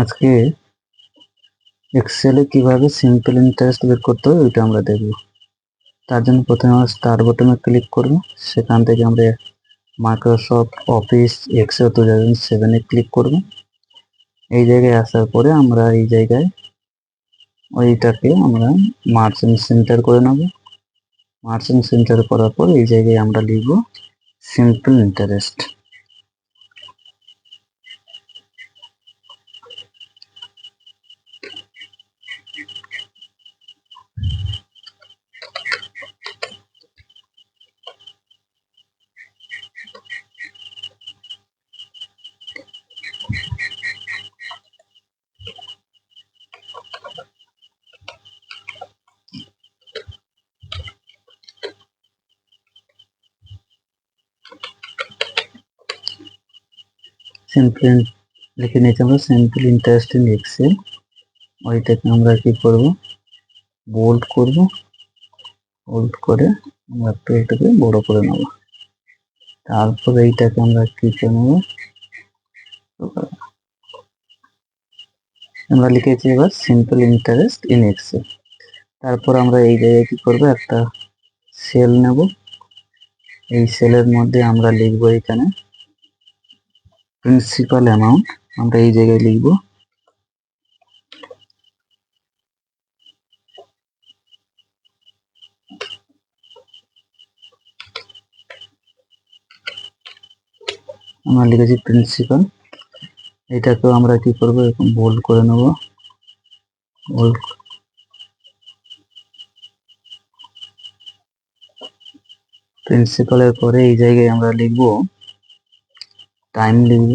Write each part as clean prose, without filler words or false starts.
আজকে এক্সেলে কিভাবে simple interest বের করতে হয় ওইটা আমরা দেখব। তার জন্য প্রথমে আমরা স্টার্ট বাটনে ক্লিক করব। সেখান থেকে আমরা মাইক্রোসফট অফিস এক্সেল 2007 ক্লিক করব। এই জায়গায় আসার পরে আমরা এই জায়গায় ওইটাকে আমরা মার্জিন সেন্টার করে নেব। মার্জিন সেন্টার করার পর এই জায়গায় আমরা লিখব সিম্পল ইন্টারেস্ট। সিম্পল লিখে নিয়েছি আমরা সিম্পল ইন্টারেস্ট ইন এক্সেল। ওইটাকে আমরা কি করব, বোল্ড করব। বোল্ড করে আমরা এটাকে বড় করে নেব। তারপর এইটাকে আমরা কি করে নেব, আমরা লিখেছি এবার সিম্পল ইন্টারেস্ট ইন এক্সেল। তারপর আমরা এই জায়গায় কি করব, একটা সেল নেব। এই সেলের মধ্যে আমরা লিখব এখানে প্রিন্সিপাল অ্যামাউন্ট। আমরা এই জায়গায় লিখব আমরা লিখেছি প্রিন্সিপাল। এটাকেও আমরা কি করব, এরকম বোল্ড করে নেব। বোল্ড প্রিন্সিপালের পরে এই জায়গায় আমরা লিখব টাইম লিখব।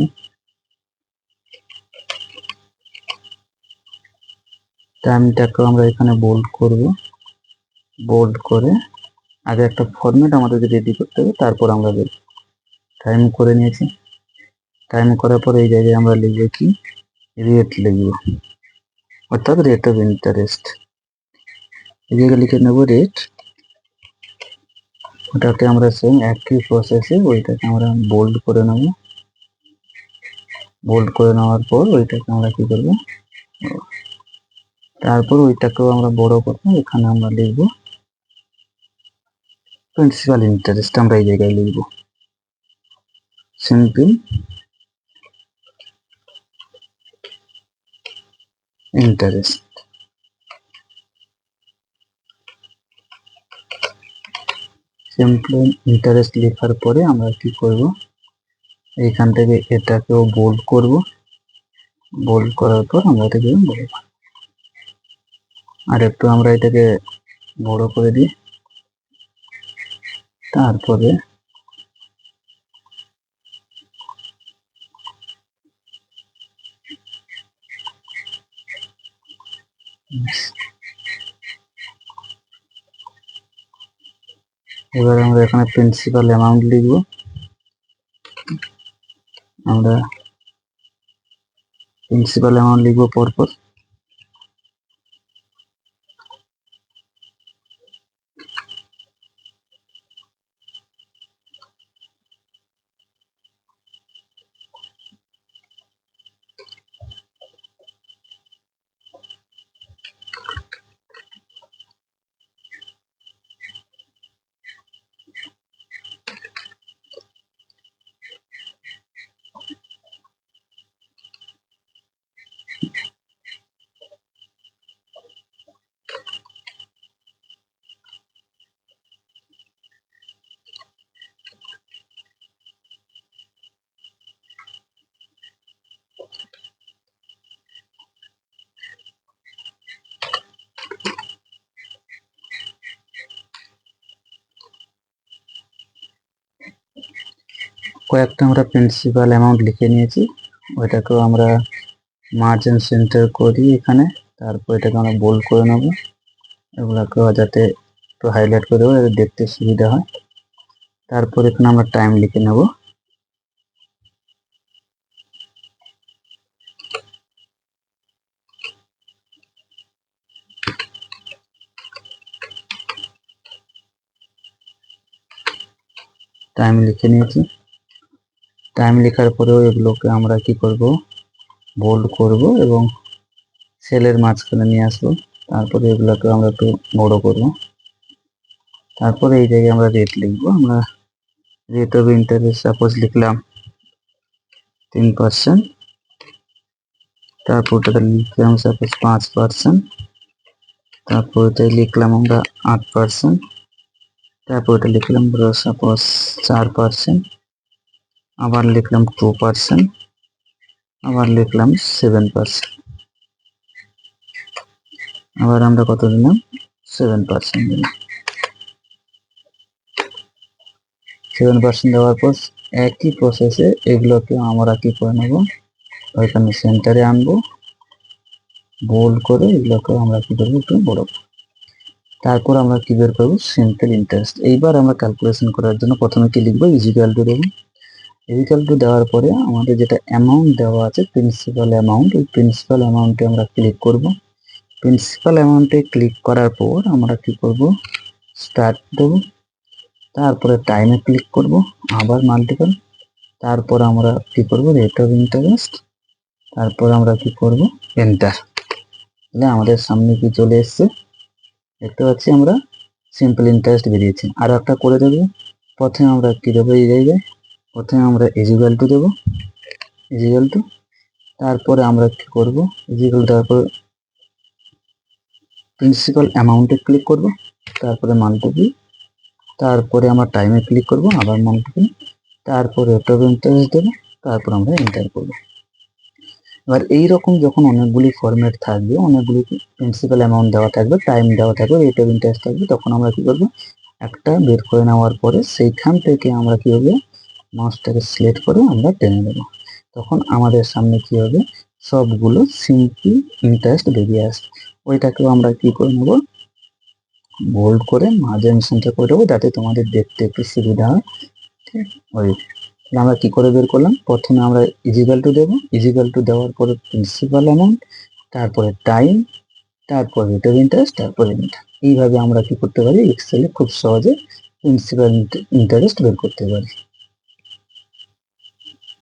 টাইমটাকেও আমরা এখানে বোল্ড করব। বোল্ড করে আগে একটা ফরম্যাট আমাদেরকে রেডি করতে হবে, তারপর আমরা লিখব। টাইম করে নিয়েছি। টাইম করার পর এই জায়গায় আমরা লিখব কি, রেট লিখব, অর্থাৎ রেট অফ ইন্টারেস্ট। এই জায়গায় লিখে নেব রেট। ওটাকে আমরা সেম একই প্রসেসে ওইটাকে আমরা বোল্ড করে নেব। বোল্ড করে নেওয়ার পর ওইটাকে আমরা কি করব, তারপর ওইটাকেও আমরা বড় করব। এখানে আমরা লিখব প্রিন্সিপাল ইন্টারেস্ট। আমরা এই জায়গায় লিখব সিম্পল ইন্টারেস্ট। সিম্পল ইন্টারেস্ট লেখার পরে আমরা কি করব, এইখান থেকে এটাকেও বোল্ড করব। বোল্ড করার পর আমরা এটাকে বড়, আর একটু আমরা এটাকে বড় করে দিই। তারপরে এবার আমরা এখানে প্রিন্সিপাল অ্যামাউন্ট লিখব। আমরা প্রিন্সিপাল অ্যামাউন্ট লিখব পরপর। কয়েকটা আমরা প্রিন্সিপাল অ্যামাউন্ট লিখে নিয়েছি। ওইটাকেও আমরা মার্জিন সেন্টার করি এখানে। তারপর এটাকে আমরা বোল্ড করে নেব। এগুলাকেও যাতে একটু হাইলাইট করে দেবো, দেখতে সুবিধা হয়। তারপর এখানে আমরা টাইম লিখে নেব। টাইম লিখে নিয়েছি। টাইম লেখার পরেও এগুলোকে আমরা কি করব, বোল্ড করব এবং সেলের মাঝখানে নিয়ে আসবো। তারপরে এগুলোকে আমরা একটু বড় করব। তারপরে এই জায়গায় আমরা রেট লিখবো। আমরা রেট অফ ইন্টারেস্ট সাপোজ লিখলাম 3%, তারপর ওটাতে লিখলাম সাপোজ 5%, তারপর ওটাই লিখলাম আমরা 8%, তারপর ওটা লিখলাম সাপোজ 4%, আবার লিখলাম 2%, আবার লিখলাম 7%, আবার আমরা কত দিলাম 7% দিলাম। 7% দেওয়ার পর একই প্রসেসে এগুলোকে আমরা কি করে নেব, ওইখানে সেন্টারে আনবো, বোল্ড করে এগুলোকে আমরা কি করবো একটু বড়। তারপর আমরা কি বের করবো সিম্পল ইন্টারেস্ট। এইবার আমরা ক্যালকুলেশন করার জন্য প্রথমে কি লিখবো, ইজিক্যাল টু দেবো। ইজিক্যাল টু দেওয়ার পরে আমাদের যেটা অ্যামাউন্ট দেওয়া আছে প্রিন্সিপাল অ্যামাউন্ট, ওই প্রিন্সিপাল অ্যামাউন্টে আমরা ক্লিক করব। প্রিন্সিপাল অ্যামাউন্টে ক্লিক করার পর আমরা কি করব, স্টার্ট দেবো, তারপরে টাইমে ক্লিক করব, আবার মাল্টিপল, তারপর আমরা কি করব রেট অফ ইন্টারেস্ট, তারপর আমরা কি করব এন্টার। তাহলে আমাদের সামনে কি চলে এসছে দেখতে পাচ্ছি আমরা সিম্পল ইন্টারেস্ট বেরিয়েছে। আরো একটা করে দেবো, প্রথমে আমরা কি দেবো, এই জায়গায় প্রথমে আমরা ইজিক্যাল টু দেবো, ইজিক্যাল টু, তারপরে আমরা কি করব ইজিক্যাল, তারপর প্রিন্সিপাল অ্যামাউন্টে ক্লিক করব, তারপরে মাল্টিপল, তারপরে আমরা টাইমে ক্লিক করব, আবার মাল্টিপল, তারপরে রেট অফ ইন্টারেস্ট দেবো, তারপর আমরা এন্টার করব। এবার এইরকম যখন অনেকগুলি ফরম্যাট থাকবে, অনেকগুলি প্রিন্সিপাল অ্যামাউন্ট দেওয়া থাকবে, টাইম দেওয়া থাকবে, রেট অফ ইন্টারেস্ট থাকবে, তখন আমরা কি করব একটা বের করে নেওয়ার পরে সেইখান থেকে আমরা কি হবে মাউসটাকে সিলেক্ট করে আমরা টেনে দেব। তখন আমাদের সামনে কি হবে সবগুলো সিম্পল ইন্টারেস্ট বেরিয়ে আসবে। ওইটাকেও আমরা কি করে নেব, বোল্ড করে মার্জিনটা করে দেবো যাতে তোমাদের দেখতে একটু সুবিধা হয়। ঠিক ওই আমরা কি করে বের করলাম, প্রথমে আমরা ইজিক্যাল টু দেবো, ইজিক্যাল টু দেওয়ার পরে প্রিন্সিপাল অ্যামাউন্ট, তারপরে টাইম, তারপর রেট অফ ইন্টারেস্ট, তারপরে ইন্টার। এইভাবে আমরা কি করতে পারি এক্সেলে খুব সহজে প্রিন্সিপাল ইন্টারেস্ট বের করতে পারি।